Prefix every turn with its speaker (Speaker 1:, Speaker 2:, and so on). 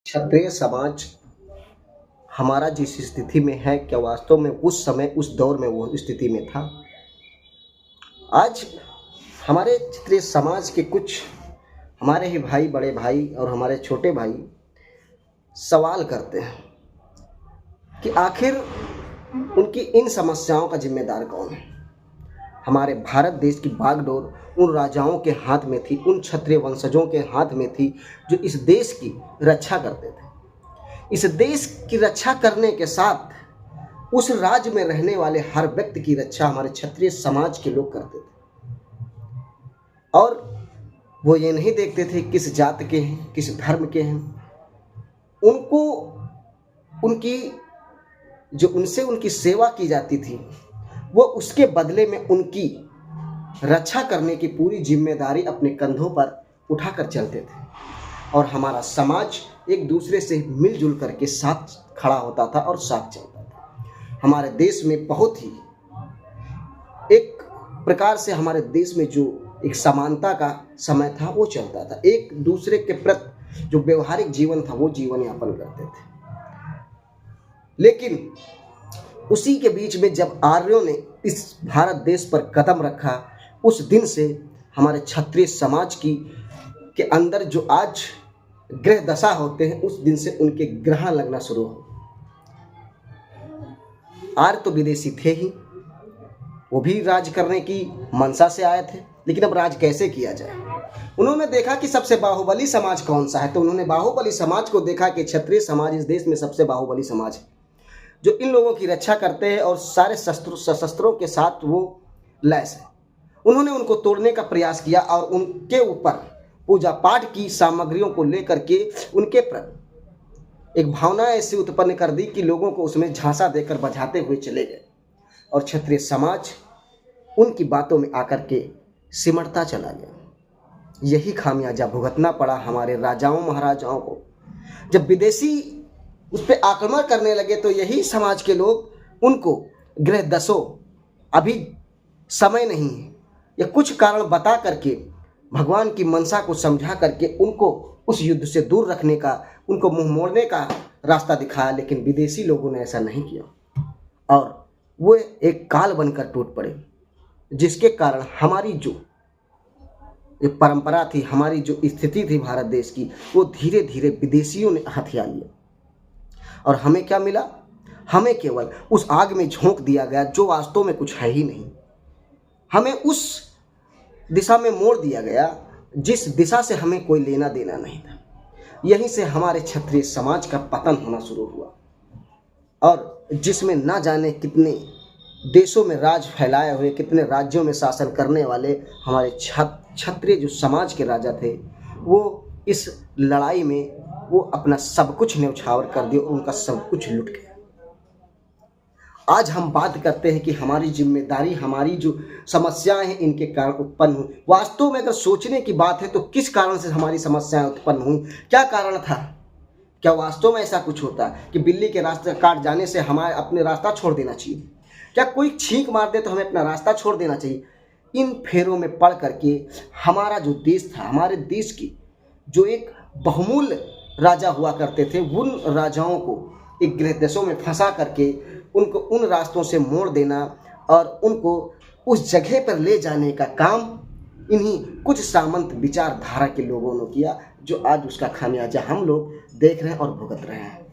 Speaker 1: क्षत्रिय समाज हमारा जिस स्थिति में है, क्या वास्तव में उस समय उस दौर में वो स्थिति में था? आज हमारे क्षत्रिय समाज के कुछ हमारे ही भाई, बड़े भाई और हमारे छोटे भाई सवाल करते हैं कि आखिर उनकी इन समस्याओं का जिम्मेदार कौन है। हमारे भारत देश की बागडोर उन राजाओं के हाथ में थी, उन क्षत्रिय वंशजों के हाथ में थी जो इस देश की रक्षा करते थे। इस देश की रक्षा करने के साथ उस राज्य में रहने वाले हर व्यक्ति की रक्षा हमारे क्षत्रिय समाज के लोग करते थे। और वो ये नहीं देखते थे किस जात के हैं, किस धर्म के हैं। उनको उनकी सेवा की जाती थी, वो उसके बदले में उनकी रक्षा करने की पूरी जिम्मेदारी अपने कंधों पर उठाकर चलते थे। और हमारा समाज एक दूसरे से मिलजुल करके साथ खड़ा होता था और साथ चलता था। हमारे देश में बहुत ही एक प्रकार से हमारे देश में जो एक समानता का समय था वो चलता था। एक दूसरे के प्रति जो व्यवहारिक जीवन था वो जीवन यापन करते थे। लेकिन उसी के बीच में जब आर्यों ने इस भारत देश पर कदम रखा, उस दिन से हमारे क्षत्रिय समाज के अंदर जो आज ग्रह दशा होते हैं, उस दिन से उनके ग्रहण लगना शुरू हो। आर्य तो विदेशी थे ही, वो भी राज करने की मंशा से आए थे, लेकिन अब राज कैसे किया जाए। उन्होंने देखा कि सबसे बाहुबली समाज कौन सा है, तो उन्होंने बाहुबली समाज को देखा कि क्षत्रिय समाज इस देश में सबसे बाहुबली समाज है, जो इन लोगों की रक्षा करते हैं और सारे शस्त्रों के साथ वो लैस है। उन्होंने उनको तोड़ने का प्रयास किया और उनके ऊपर पूजा पाठ की सामग्रियों को लेकर के उनके प्रति एक भावना ऐसी उत्पन्न कर दी कि लोगों को उसमें झांसा देकर बजाते हुए चले गए। और क्षत्रिय समाज उनकी बातों में आकर के सिमटता चला गया। यही खामियाजा भुगतना पड़ा हमारे राजाओं महाराजाओं को। जब विदेशी उस पर आक्रमण करने लगे तो यही समाज के लोग उनको गृह दसो, अभी समय नहीं है, या कुछ कारण बता करके भगवान की मनसा को समझा करके उनको उस युद्ध से दूर रखने का, उनको मुंह मोड़ने का रास्ता दिखाया। लेकिन विदेशी लोगों ने ऐसा नहीं किया और वो एक काल बनकर टूट पड़े, जिसके कारण हमारी जो एक परंपरा थी, हमारी जो स्थिति थी भारत देश की, वो धीरे धीरे विदेशियों ने हथिया लिया। और हमें क्या मिला? हमें केवल उस आग में झोंक दिया गया जो वास्तव में कुछ है ही नहीं। हमें उस दिशा में मोड़ दिया गया जिस दिशा से हमें कोई लेना देना नहीं था। यहीं से हमारे क्षत्रिय समाज का पतन होना शुरू हुआ, और जिसमें ना जाने कितने देशों में राज फैलाए हुए, कितने राज्यों में शासन करने वाले हमारे क्षत्रिय जो समाज के राजा थे, वो इस लड़ाई में वो अपना सब कुछ न्यौछावर कर दिया और उनका सब कुछ लुट गया। आज हम बात करते हैं कि हमारी जिम्मेदारी, हमारी जो समस्याएं हैं इनके कारण उत्पन्न हुई। वास्तव में अगर सोचने की बात है तो किस कारण से हमारी समस्याएं उत्पन्न हुई, क्या कारण था? क्या वास्तव में ऐसा कुछ होता है कि बिल्ली के रास्ते काट जाने से हमारे अपने रास्ता छोड़ देना चाहिए? क्या कोई छींक मार दे तो हमें अपना रास्ता छोड़ देना चाहिए? इन फेरों में पड़ करके हमारा जो देश था, हमारे देश की जो एक बहुमूल्य राजा हुआ करते थे, उन राजाओं को एक गृह देशों में फंसा करके उनको उन रास्तों से मोड़ देना और उनको उस जगह पर ले जाने का काम इन्हीं कुछ सामंत विचारधारा के लोगों ने किया, जो आज उसका खामियाजा हम लोग देख रहे हैं और भुगत रहे हैं।